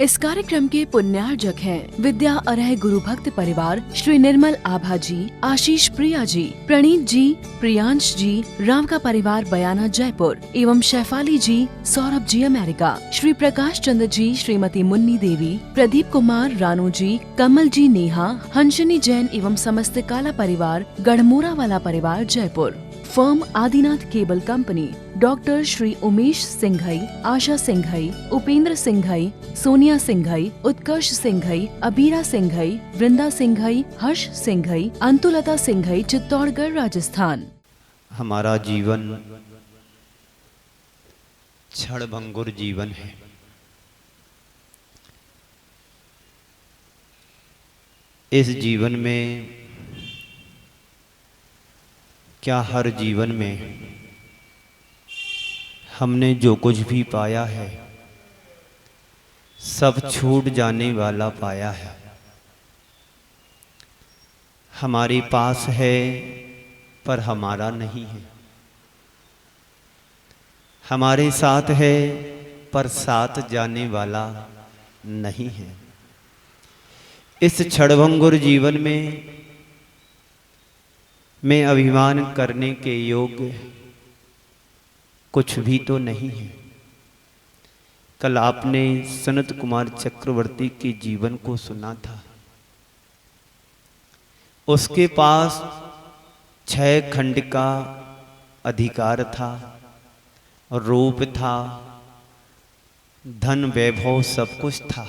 इस कार्यक्रम के पुण्यार्जक हैं विद्या अरह गुरु भक्त परिवार श्री निर्मल आभा जी, आशीष प्रिया जी, प्रणीत जी, प्रियांश जी, राम का परिवार बयाना जयपुर एवं शैफाली जी, सौरभ जी अमेरिका, श्री प्रकाश चंद्र जी, श्रीमती मुन्नी देवी, प्रदीप कुमार, रानू जी, कमल जी, नेहा, हंसनी जैन एवं समस्त काला परिवार, गढ़मोरा वाला परिवार Jaipur. Firm Adinath cable company, doctor Shri Umesh Singhai, Asha Singhai, Upendra Singhai, Sonia Singhai, Utkarsh Singhai, Abira Singhai, Vrinda Singhai, Harsh Singhai, Antulata Singhai, Chittorgarh Rajasthan. हमारा जीवन क्षणभंगुर जीवन है। इस जीवन में क्या हर जीवन में हमने जो कुछ भी पाया है सब छूट जाने वाला पाया है। हमारे पास है पर हमारा नहीं है, हमारे साथ है पर साथ जाने वाला नहीं है। इस क्षणभंगुर जीवन में मैं अभिमान करने के योग्य कुछ भी तो नहीं है। कल आपने सनत कुमार चक्रवर्ती के जीवन को सुना था। उसके पास 6 खंड का अधिकार था, रूप था, धन वैभव सब कुछ था।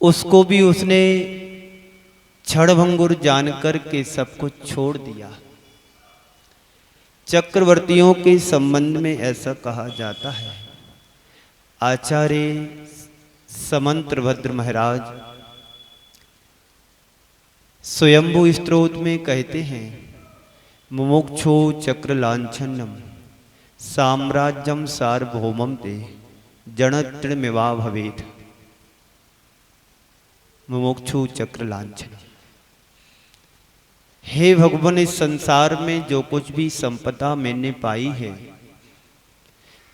उसको भी उसने क्षणभंगुर जानकर के सब कुछ छोड़ दिया। चक्रवर्तियों के संबंध में ऐसा कहा जाता है। आचार्य समंत्रभद्र महाराज स्वयंभू स्तोत्र में कहते हैं, मुमुक्षो चक्र लांछनम साम्राज्यम सार्वभौमम ते जनतृणमिवा भवेत्। मुमुक्षु चक्र लांछन। हे भगवान, इस संसार में जो कुछ भी संपदा मैंने पाई है,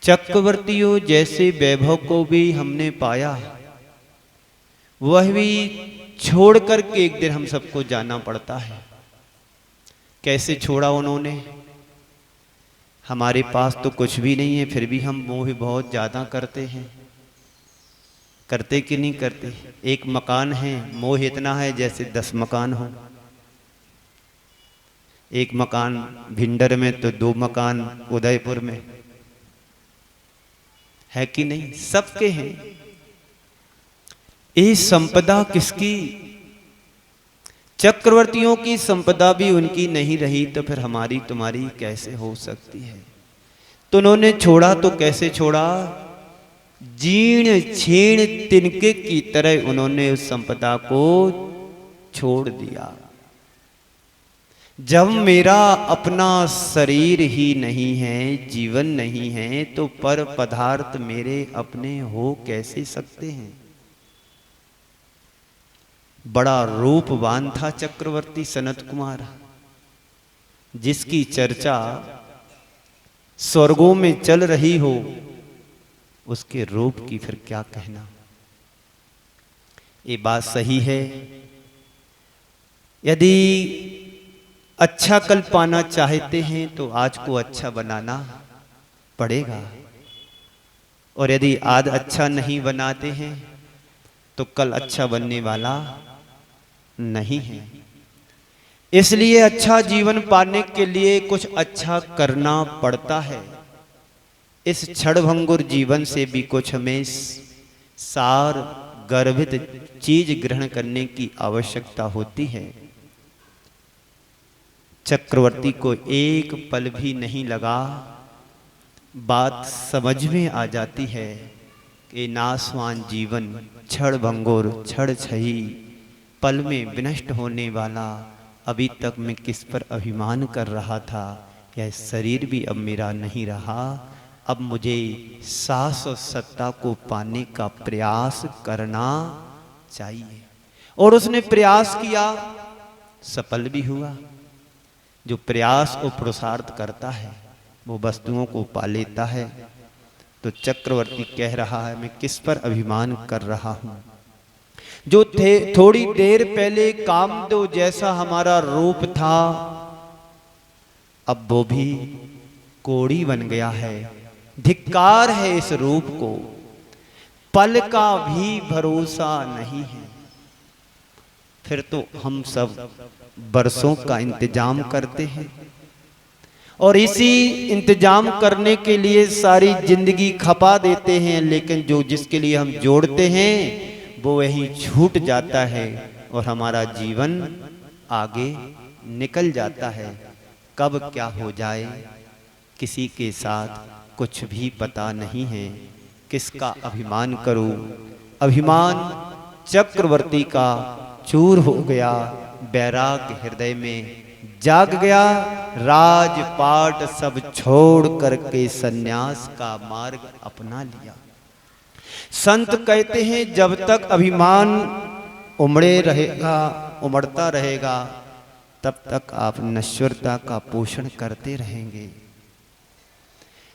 चक्रवर्तियों जैसे वैभव को भी हमने पाया, वह भी छोड़ करके एक दिन हम सबको जाना पड़ता है। कैसे छोड़ा उन्होंने? हमारे पास तो कुछ भी नहीं है, फिर भी हम मोह बहुत ज्यादा करते हैं। करते कि नहीं करते? एक मकान है, मोह इतना है जैसे 10 मकान हो। एक मकान भिंडर में तो 2 मकान उदयपुर में है कि नहीं? सबके हैं। ये संपदा किसकी? चक्रवर्तियों की संपदा भी उनकी नहीं रही तो फिर हमारी तुम्हारी कैसे हो सकती है? तो उन्होंने छोड़ा तो कैसे छोड़ा? जीर्ण छीण तिनके की तरह उन्होंने उस संपदा को छोड़ दिया। जब मेरा अपना शरीर ही नहीं है, जीवन नहीं है, तो पर पदार्थ मेरे अपने हो कैसे सकते हैं? बड़ा रूपवान था चक्रवर्ती सनत कुमार, जिसकी चर्चा स्वर्गों में चल रही हो, उसके रूप की फिर क्या कहना। ये बात सही है। यदि अच्छा कल पाना चाहते हैं तो आज को अच्छा बनाना पड़ेगा, और यदि आज अच्छा नहीं बनाते हैं तो कल अच्छा बनने वाला नहीं है। इसलिए अच्छा जीवन पाने के लिए कुछ अच्छा करना पड़ता है। इस क्षणभंगुर जीवन से भी कुछ हमें सार गर्भित चीज ग्रहण करने की आवश्यकता होती है। चक्रवर्ती को एक पल भी नहीं लगा, बात समझ में आ जाती है कि नासवान जीवन, क्षणभंगुर, क्षणछही, पल में विनष्ट होने वाला, अभी तक मैं किस पर अभिमान कर रहा था, यह शरीर भी अब मेरा नहीं रहा। अब मुझे साहस और सत्ता को पाने का प्रयास करना चाहिए। और उसने प्रयास किया, सफल भी हुआ। जो प्रयास और पुरुषार्थ करता है वो वस्तुओं को पा लेता है। तो चक्रवर्ती कह रहा है, मैं किस पर अभिमान कर रहा हूं? जो थे थोड़ी देर पहले कामदेव जैसा हमारा रूप था, अब वो भी कोड़ी बन गया है। धिक्कार है इस रूप को, पल का भी भरोसा नहीं है। फिर तो हम सब बरसों का इंतजाम करते हैं और इसी इंतजाम करने के लिए सारी जिंदगी खपा देते हैं, लेकिन जो जिसके लिए हम जोड़ते हैं वो वही छूट जाता है और हमारा जीवन आगे निकल जाता है। कब क्या हो जाए किसी के साथ कुछ भी पता नहीं है। किसका अभिमान करूं? अभिमान चक्रवर्ती का चूर हो गया, बैराग हृदय में जाग गया। राजपाट सब छोड़ करके सन्यास का मार्ग अपना लिया। संत कहते हैं जब तक अभिमान उमड़े रहेगा, उमड़ता रहेगा, तब तक आप नश्वरता का पोषण करते रहेंगे।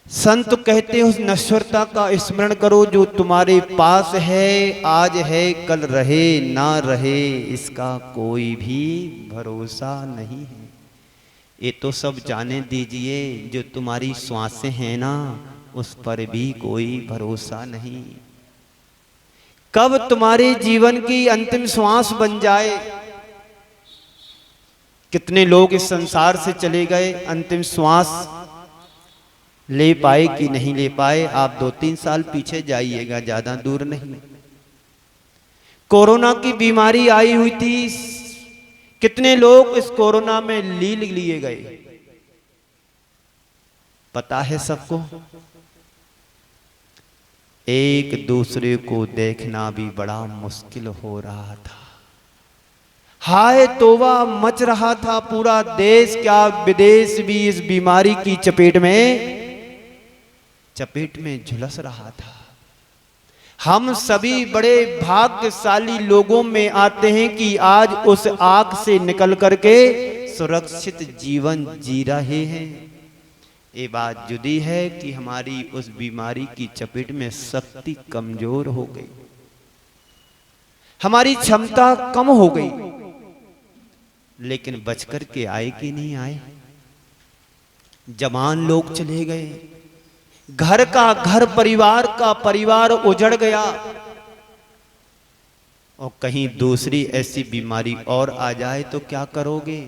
संत कहते हैं उस नश्वरता का स्मरण करो जो तुम्हारे पास है, आज है कल रहे ना रहे, इसका कोई भी भरोसा नहीं है। ये तो सब जाने दीजिए, जो तुम्हारी श्वासें हैं ना, उस पर भी कोई भरोसा नहीं। कब तुम्हारे जीवन की अंतिम श्वास बन जाए। कितने लोग इस संसार से चले गए, अंतिम श्वास ले पाए कि नहीं ले पाए। आप 2-3 साल पीछे जाइएगा, ज्यादा दूर नहीं। कोरोना की बीमारी आई हुई थी, कितने लोग इस कोरोना में लील लिए गए, पता है सबको। एक दूसरे को देखना भी बड़ा मुश्किल हो रहा था। हाय तौबा मच रहा था, पूरा देश क्या विदेश भी इस बीमारी की चपेट में झुलस रहा था। हम सभी बड़े भाग्यशाली लोगों में आते हैं कि आज उस आग से निकल करके सुरक्षित जीवन जी रहे हैं। ये बात जुदी है कि हमारी उस बीमारी की चपेट में शक्ति कमजोर हो गई, हमारी क्षमता कम हो गई। लेकिन बचकर के आए कि नहीं आए? जवान लोग चले गए, घर का घर, परिवार का परिवार उजड़ गया। और कहीं दूसरी ऐसी बीमारी और आ जाए तो क्या करोगे?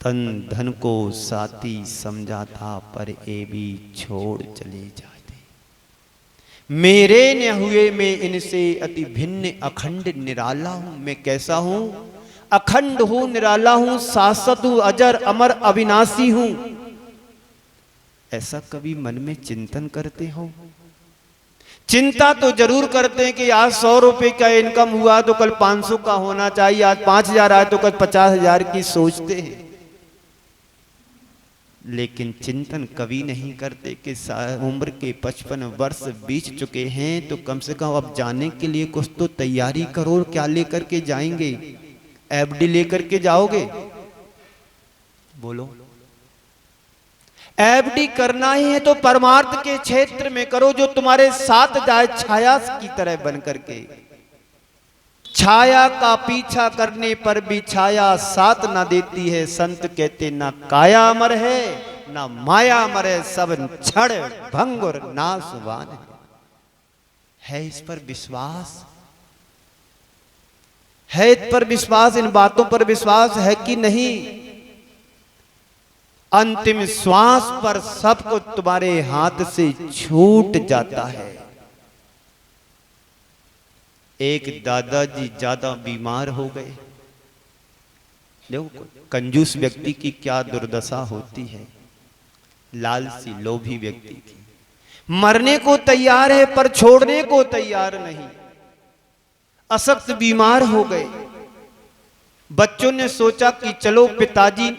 तन धन को साथी समझा था, पर ये भी छोड़ चले जाते। मेरे न हुए मैं इनसे अति भिन्न अखंड निराला हूं। मैं कैसा हूं? अखंड हूं, निराला हूं, शाश्वत हूं, अजर अमर अविनाशी हूं। ऐसा कभी मन में चिंतन करते हो? चिंता तो जरूर करते हैं कि आज 100 रुपए का इनकम हुआ तो कल 500 का होना चाहिए, आज 5000 आए तो कल 50,000 की सोचते हैं। लेकिन चिंतन कभी नहीं करते कि उम्र के 55 वर्ष बीत चुके हैं, तो कम से कम अब जाने के लिए कुछ तो तैयारी करो। क्या लेकर के जाएंगे? एफडी लेकर के जाओगे? बोलो। एफडी करना ही है तो परमार्थ के क्षेत्र में करो, जो तुम्हारे साथ जाए छाया की तरह बन करके। छाया का पीछा करने पर भी छाया साथ ना देती है। संत कहते ना काया अमर है ना माया अमर है, सब क्षण भंग और नाशवान है। इस पर विश्वास है? इस पर विश्वास, इन बातों पर विश्वास है कि नहीं? अंतिम श्वास पर सब कुछ तुम्हारे हाथ से छूट जाता है। एक दादाजी ज्यादा बीमार हो गए। देखो कंजूस व्यक्ति की क्या दुर्दशा होती है, लालची लोभी व्यक्ति की। मरने को तैयार है पर छोड़ने को तैयार नहीं। असक्त बीमार हो गए। बच्चों ने सोचा कि चलो पिताजी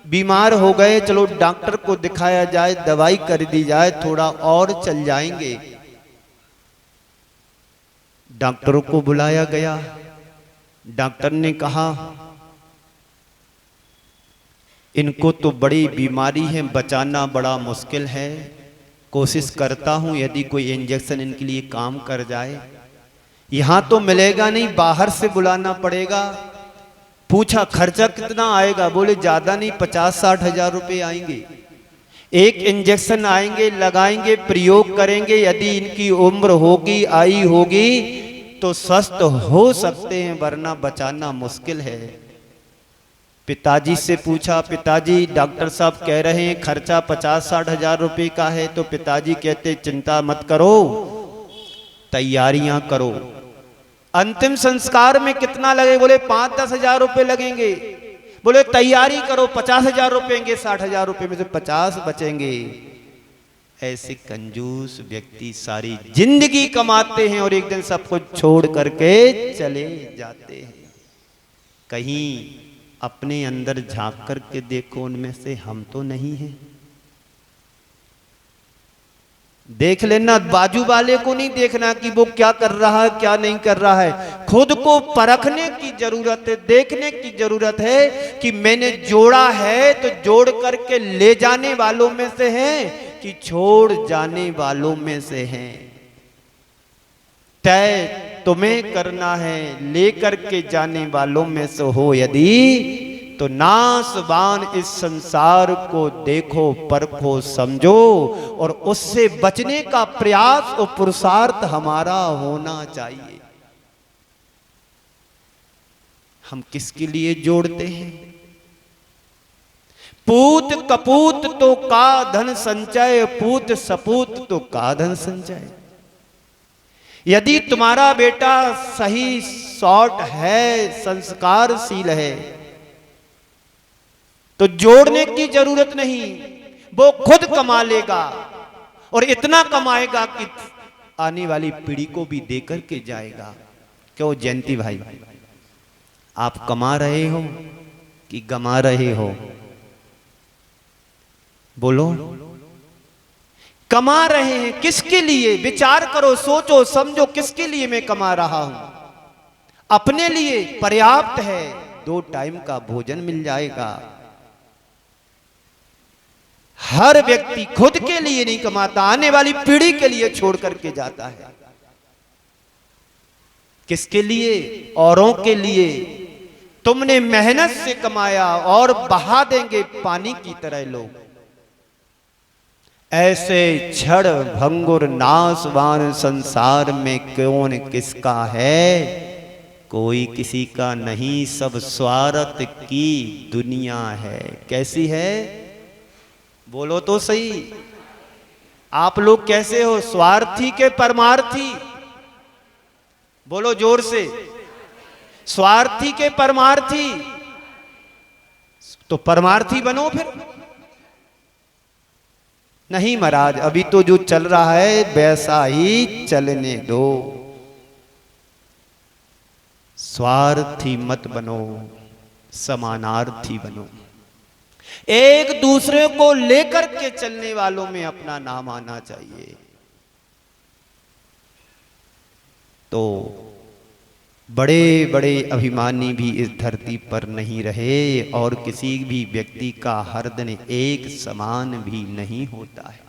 बीमार हो गए, चलो डॉक्टर को दिखाया जाए, दवाई कर दी जाए, थोड़ा और चल जाएंगे। डॉक्टरों को बुलाया गया। डॉक्टर ने कहा इनको तो बड़ी बीमारी है, बचाना बड़ा मुश्किल है, कोशिश करता हूं यदि कोई इंजेक्शन इनके लिए काम कर जाए। यहां तो मिलेगा नहीं, बाहर से बुलाना पड़ेगा। पूछा खर्चा कितना आएगा, बोले ज्यादा नहीं, 50-60 हजार रुपए आएंगे। एक इंजेक्शन आएंगे, लगाएंगे, प्रयोग करेंगे, यदि इनकी उम्र होगी, आयु होगी तो स्वस्थ हो सकते हैं, वरना बचाना मुश्किल है। पिताजी से पूछा, पिताजी डॉक्टर साहब कह रहे हैं खर्चा 50-60 हजार रुपए का है। तो पिताजी कहते चिंता मत करो, तैयारियां करो। अंतिम संस्कार में कितना लगे, बोले 5-10 हजार रुपए लगेंगे। बोले तैयारी करो, 50 हजार रुपए, 60 हजार रुपए में से 50 बचेंगे। ऐसे कंजूस व्यक्ति सारी जिंदगी कमाते हैं और एक दिन सब कुछ छोड़ करके चले जाते हैं। कहीं अपने अंदर झांक करके देखो, उनमें से हम तो नहीं हैं। देख लेना, बाजू वाले को नहीं देखना कि वो क्या कर रहा है क्या नहीं कर रहा है। खुद को परखने की जरूरत है, देखने की जरूरत है कि मैंने जोड़ा है तो जोड़ करके ले जाने वालों में से है कि छोड़ जाने वालों में से है। तय तुम्हें करना है, लेकर के जाने वालों में से हो यदि तो नासवान इस संसार को देखो, परखो, समझो और उससे बचने का प्रयास और पुरुषार्थ हमारा होना चाहिए। हम किसके लिए जोड़ते हैं? पूत कपूत तो का धन संचय, पूत सपूत तो का धन संचय। यदि तुम्हारा बेटा सही सॉट है, संस्कारशील है, तो जोड़ने की जरूरत नहीं, वो खुद कमा लेगा और इतना कमाएगा कि आने वाली पीढ़ी को भी देकर के जाएगा। क्यों जयंती भाई, आप कमा रहे हो कि गमा रहे हो? बोलो। कमा रहे हैं, किसके लिए? विचार करो, सोचो, समझो, किसके लिए मैं कमा रहा हूं? अपने लिए पर्याप्त है, 2 टाइम का भोजन मिल जाएगा। हर व्यक्ति खुद के लिए नहीं कमाता, आने वाली पीढ़ी के लिए छोड़ करके जाता है। किसके लिए? औरों के लिए। तुमने मेहनत से कमाया और बहा देंगे पानी की तरह लोग। ऐसे क्षण भंगुर नासवान संसार में कौन किसका है? कोई किसी का नहीं, सब स्वार्थ की दुनिया है। कैसी है? बोलो तो सही, आप लोग कैसे हो? स्वार्थी के परमार्थी? बोलो जोर से। स्वार्थी के परमार्थी? तो परमार्थी बनो फिर। नहीं महाराज, अभी तो जो चल रहा है वैसा ही चलने दो। स्वार्थी मत बनो, समानार्थी बनो। एक दूसरे को लेकर के चलने वालों में अपना नाम आना चाहिए। तो बड़े बड़े अभिमानी भी इस धरती पर नहीं रहे और किसी भी व्यक्ति का हर दिन एक समान भी नहीं होता है।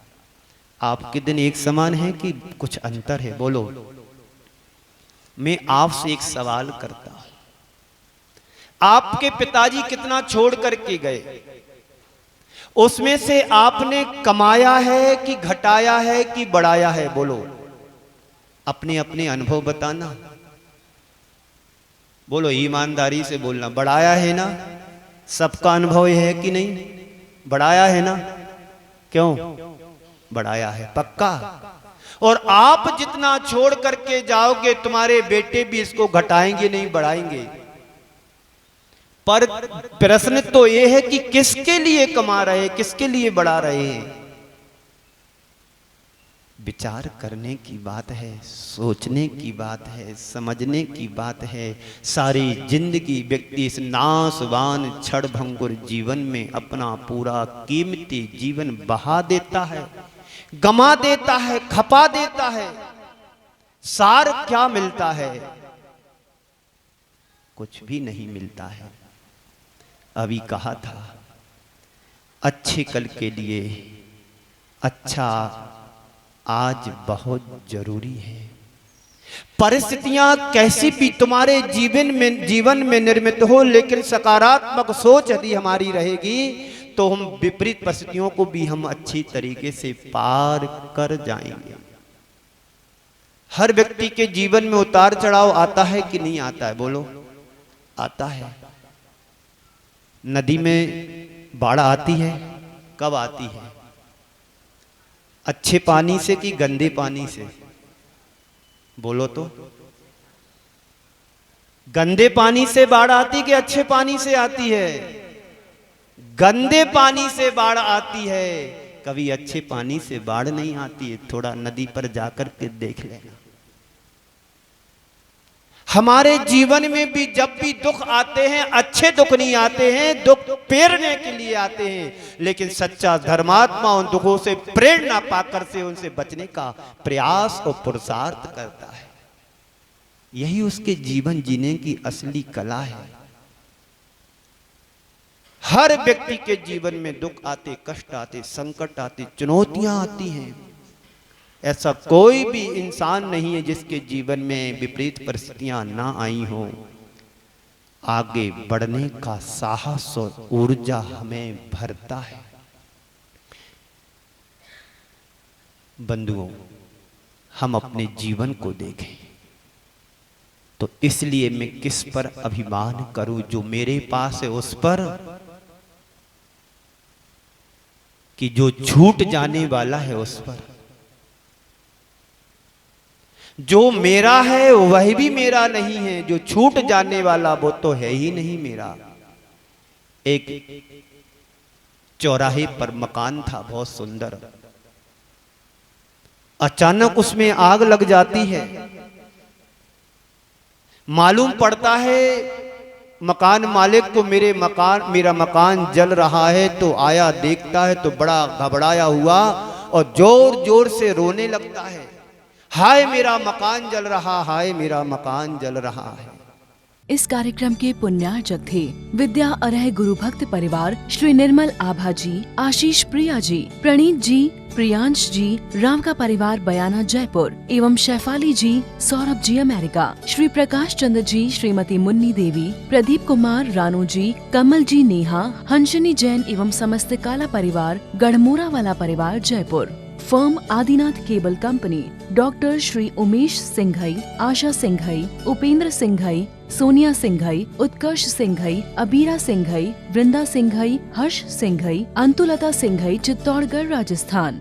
आपके दिन एक समान है कि कुछ अंतर है? बोलो। मैं आपसे एक सवाल करता हूं, आपके पिताजी कितना छोड़ करके गए? उसमें से आपने कमाया है कि घटाया है कि बढ़ाया है? बोलो, अपने अपने अनुभव बताना। बोलो, ईमानदारी से बोलना। बढ़ाया है ना? सबका अनुभव है कि नहीं? बढ़ाया है ना? क्यों बढ़ाया है? पक्का। और आप जितना छोड़ करके जाओगे तुम्हारे बेटे भी इसको घटाएंगे नहीं, बढ़ाएंगे। पर प्रश्न तो यह है कि किसके लिए कमा रहे हैं, किसके लिए बढ़ा रहे हैं? विचार करने की बात है, सोचने की बात है, समझने की बात है। सारी जिंदगी व्यक्ति इस नासवान क्षणभंगुर जीवन में अपना पूरा कीमती जीवन बहा देता है, गमा देता है, खपा देता है। सार क्या मिलता है? कुछ भी नहीं मिलता है। अभी कहा था, अच्छे कल के लिए अच्छा आज बहुत जरूरी है। परिस्थितियां कैसी भी तुम्हारे जीवन में निर्मित हो, लेकिन सकारात्मक सोच यदि हमारी रहेगी तो हम विपरीत परिस्थितियों को भी हम अच्छी तरीके से पार कर जाएंगे। हर व्यक्ति के जीवन में उतार चढ़ाव आता है कि नहीं आता है? बोलो, आता है। नदी में बाढ़ आती है, कब आती है? अच्छे पानी से कि गंदे पानी से? बोलो तो। गंदे पानी से बाढ़ आती कि अच्छे पानी से आती है? गंदे पानी से बाढ़ आती है, कभी अच्छे पानी से बाढ़ नहीं आती है। थोड़ा नदी पर जाकर के देख लेना। हमारे जीवन में भी जब भी दुख आते हैं, अच्छे दुख नहीं आते हैं, दुख पेरने के लिए आते हैं, लेकिन सच्चा धर्मात्मा उन दुखों से प्रेरणा पाकर से उनसे बचने का प्रयास और पुरुषार्थ करता है। यही उसके जीवन जीने की असली कला है। हर व्यक्ति के जीवन में दुख आते, कष्ट आते, संकट आते, चुनौतियां आती हैं। ऐसा कोई भी इंसान नहीं है जिसके जीवन में विपरीत परिस्थितियां ना आई हो। आगे बढ़ने का साहस और ऊर्जा हमें भरता है। बंधुओं, हम अपने जीवन को देखें तो इसलिए मैं किस पर अभिमान करूं? जो मेरे पास है उस पर, कि जो छूट जाने वाला है उस पर? जो मेरा है वह भी मेरा नहीं है, जो छूट जाने वाला वो तो है ही नहीं मेरा। एक चौराहे पर मकान था, बहुत सुंदर। अचानक उसमें आग लग जाती है। मालूम पड़ता है मकान मालिक को मेरा मकान जल रहा है। तो आया, देखता है तो बड़ा घबराया हुआ और जोर जोर से रोने लगता है, हाय मेरा मकान जल रहा, हाय मेरा मकान जल रहा है। इस कार्यक्रम के पुण्यार्चक थे विद्या अरह गुरु भक्त परिवार श्री निर्मल आभा जी, आशीष प्रिया जी, प्रणीत जी, प्रियांश जी, राम का परिवार बयाना जयपुर एवं शैफाली जी, सौरभ जी अमेरिका, श्री प्रकाश चंद्र जी, श्रीमती मुन्नी देवी, प्रदीप कुमार, रानू जी, कमल जी, नेहा, हंसनी जैन एवं समस्त काला परिवार, गढ़मोरा वाला परिवार Jaipur. Firm Adinath cable company, doctor Shri Umesh Singhai, Asha Singhai, Upendra Singhai, Sonia Singhai, Utkarsh Singhai, Abira Singhai, Vrinda Singhai, Harsh Singhai, Antulata Singhai, Chittorgarh Rajasthan.